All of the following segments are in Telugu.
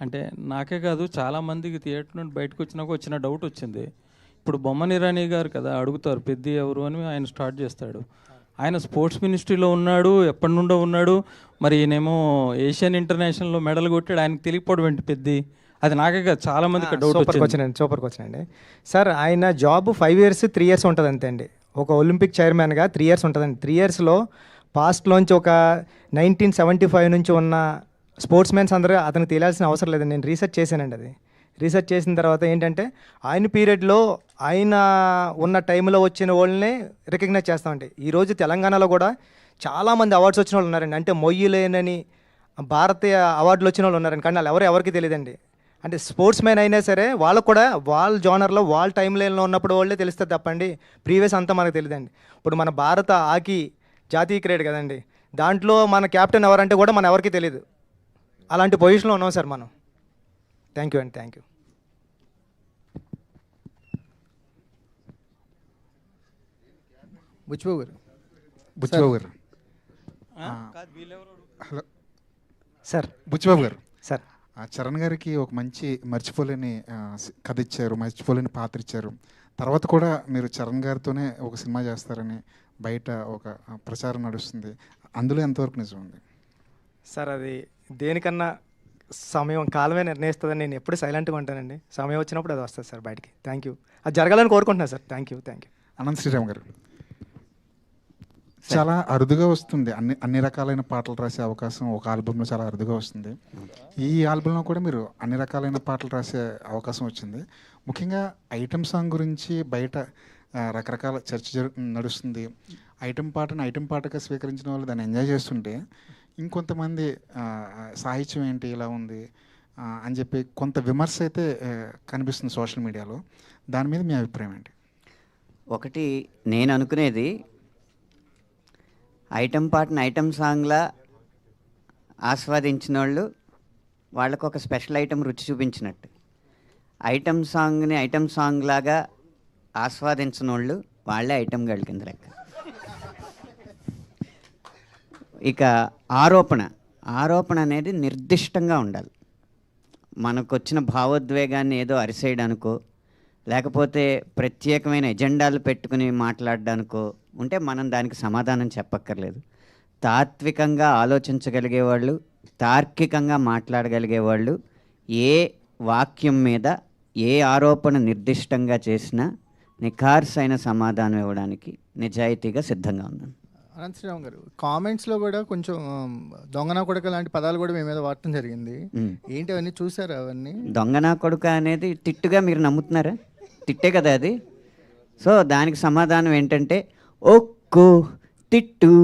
అంటే నాకే కాదు చాలామందికి థియేటర్ నుండి బయటకు వచ్చినాక వచ్చిన డౌట్ వచ్చింది. ఇప్పుడు బొమ్మన ఇరానీ గారు కదా అడుగుతారు పెద్ది ఎవరు అని, ఆయన స్టార్ట్ చేస్తాడు. ఆయన స్పోర్ట్స్ మినిస్ట్రీలో ఉన్నాడు, ఎప్పటి నుండో ఉన్నాడు. మరి ఈయనేమో ఏషియన్ ఇంటర్నేషనల్లో మెడల్ కొట్టాడు, ఆయనకు తెలియకపోవడం ఏంటి పెద్ది? అది నాకే కాదు చాలామందికి డౌట్ వచ్చింది. సూపర్కి వచ్చినండి సార్. ఆయన జాబ్ 5 years 3 years ఉంటుంది అంతే అండి. ఒక ఒలింపిక్ చైర్మన్గా 3 years ఉంటుందండి. 3 yearsలో పాస్ట్లోంచి ఒక 1975 నుంచి ఉన్న స్పోర్ట్స్ మెన్స్ అందరూ అతనికి తెలియాల్సిన అవసరం లేదండి. నేను రీసెర్చ్ చేశానండి. అది రీసెర్చ్ చేసిన తర్వాత ఏంటంటే ఆయన పీరియడ్లో ఆయన ఉన్న టైంలో వచ్చిన వాళ్ళని రికగ్నైజ్ చేస్తామండి. ఈరోజు తెలంగాణలో కూడా చాలామంది అవార్డ్స్ వచ్చిన వాళ్ళు ఉన్నారండి. అంటే మొయ్యలేనని భారతీయ అవార్డులు వచ్చిన వాళ్ళు ఉన్నారండి. కానీ వాళ్ళు ఎవరికి తెలియదండి. అంటే స్పోర్ట్స్ మ్యాన్ అయినా సరే వాళ్ళకు కూడా వాళ్ళ జోనర్లో వాళ్ళ టైం లైన్లో ఉన్నప్పుడు వాళ్ళే తెలుస్తుంది తప్పండి, ప్రీవియస్ అంతా మనకు తెలియదండి. ఇప్పుడు మన భారత హాకీ జాతీయ క్రీడ కదండి, దాంట్లో మన కెప్టెన్ ఎవరంటే కూడా మన ఎవరికి తెలియదు. అలాంటి పొజిషన్లో ఉన్నాం సార్ మనం. థ్యాంక్ యూ అండి. Thank you. Buchibabu garu. Hello sir Buchibabu గారు. సార్ చరణ్ గారికి ఒక మంచి మర్చిపోలేని కథ ఇచ్చారు, మర్చిపోలేని పాత్ర ఇచ్చారు. తర్వాత కూడా మీరు చరణ్ గారితోనే ఒక సినిమా చేస్తారని బయట ఒక ప్రచారం నడుస్తుంది. అందులో ఎంతవరకు నిజం ఉంది సార్? అది దేనికన్నా సమయం కాలమే నిర్ణయిస్తుందని నేను ఎప్పుడు సైలెంట్గా ఉంటానండి. సమయం వచ్చినప్పుడు అది వస్తుంది సార్ బయటికి. Thank you. అది జరగాలని కోరుకుంటున్నాను sir. Thank you. Anant Shriram గారు, చాలా అరుదుగా వస్తుంది అన్ని రకాలైన పాటలు రాసే అవకాశం ఒక ఆల్బంలో చాలా అరుదుగా వస్తుంది. ఈ ఆల్బంలో కూడా మీరు అన్ని రకాలైన పాటలు రాసే అవకాశం వచ్చింది. ముఖ్యంగా ఐటమ్ సాంగ్ గురించి బయట రకరకాల చర్చ నడుస్తుంది. ఐటమ్ పాటగా స్వీకరించిన వాళ్ళు దాన్ని ఎంజాయ్ చేస్తుంటే ఇంకొంతమంది సాహిత్యం ఏంటి ఇలా ఉంది అని చెప్పి కొంత విమర్శ అయితే కనిపిస్తుంది సోషల్ మీడియాలో. దాని మీద మీ అభిప్రాయం ఏంటి? ఒకటి నేను అనుకునేది, ఐటమ్ పాటను ఐటమ్ సాంగ్లా ఆస్వాదించిన వాళ్ళు వాళ్ళకు ఒక స్పెషల్ ఐటమ్ రుచి చూపించినట్టు, ఐటమ్ సాంగ్ని ఐటమ్ సాంగ్ లాగా ఆస్వాదించిన వాళ్ళు వాళ్ళే ఐటమ్ గర్ల్ కింద లెక్క. ఇక ఆరోపణ అనేది నిర్దిష్టంగా ఉండాలి. మనకు వచ్చిన భావోద్వేగాన్ని ఏదో అరిసేయడానికో లేకపోతే ప్రత్యేకమైన ఎజెండాలు పెట్టుకుని మాట్లాడడానికో ఉంటే మనం దానికి సమాధానం చెప్పక్కర్లేదు. తాత్వికంగా ఆలోచించగలిగేవాళ్ళు, తార్కికంగా మాట్లాడగలిగేవాళ్ళు ఏ వాక్యం మీద ఏ ఆరోపణ నిర్దిష్టంగా చేసినా నిఖార్సైన సమాధానం ఇవ్వడానికి నిజాయితీగా సిద్ధంగా ఉన్నాను. అనంత్ శ్రీరామ్ గారు, కామెంట్స్లో కూడా కొంచెం దొంగనా కొడుక లాంటి పదాలు కూడా మీ మీద వాడటం జరిగింది. ఏంటి అవన్నీ చూసారా? అవన్నీ దొంగనా కొడుక అనేది తిట్టుగా మీరు నమ్ముతున్నారా? తిట్టే కదా అది. సో దానికి సమాధానం ఏంటంటే, ఒక్కో తిట్టు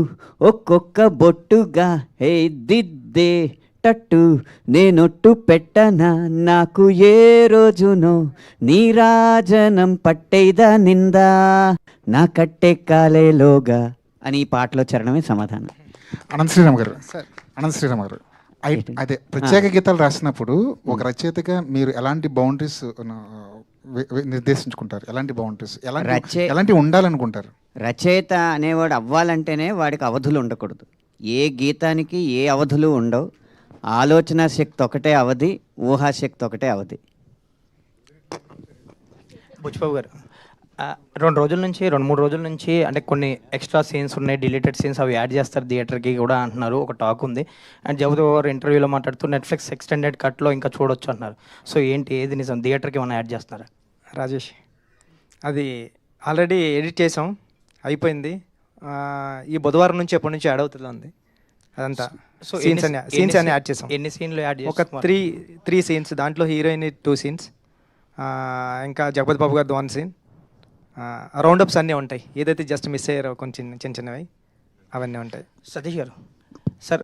ఒక్కొక్క బొట్టుగా హే దిద్దే టట్టు నేనొట్టు పెట్టనా నాకు ఏ రోజునో నీరాజనం పట్టేదా నిందా నా కట్టే కాలేలోగా అని ఈ పాటలో చరణమే సమాధానం. అనంత్ శ్రీరామ్ గారు, అదే ప్రత్యేక గీతాలు రాసినప్పుడు ఒక రచయితగా మీరు ఎలాంటి బౌండరీస్ నిర్దేశించుకుంటారు? ఎలాంటి బౌండరీస్ ఎలాంటి ఉండాలనుకుంటారు? రచయిత అనేవాడు అవ్వాలంటేనే వాడికి అవధులు ఉండకూడదు. ఏ గీతానికి ఏ అవధులు ఉండవు. ఆలోచన శక్తి ఒకటే అవధి, ఊహాశక్తి ఒకటే అవధి. బుచ్చిబాబు గారు, 2-3 రోజుల నుంచి అంటే కొన్ని ఎక్స్ట్రా సీన్స్ ఉన్నాయి, డిలీటెడ్ సీన్స్, అవి యాడ్ చేస్తారు థియేటర్కి కూడా అంటున్నారు, ఒక టాక్ ఉంది. అండ్ జగపతి గారు ఇంటర్వ్యూలో మాట్లాడుతూ నెట్ఫ్లిక్స్ ఎక్స్టెండెడ్ కట్లో ఇంకా చూడొచ్చు అంటున్నారు. సో ఏంటి, ఏది నిజం? థియేటర్కి ఏమైనా యాడ్ చేస్తున్నారా? రాజేష్, అది ఆల్రెడీ ఎడిట్ చేసాం, అయిపోయింది. ఈ బుధవారం నుంచి ఎప్పటి నుంచి యాడ్ అవుతుంది అదంతా. సో సీన్స్ అన్ని యాడ్ చేసాం. ఎన్ని సీన్లు యాడ్ చేసాం? ఒక 3 సీన్స్. దాంట్లో హీరోయిన్ 2 సీన్స్, ఇంకా జగపతి బాబు గారిది 1 సీన్. రౌండప్స్ అన్నీ ఉంటాయి. ఏదైతే జస్ట్ మిస్ అయ్యారో కొంచెం చిన్నవి అవన్నీ ఉంటాయి. సతీష్ గారు,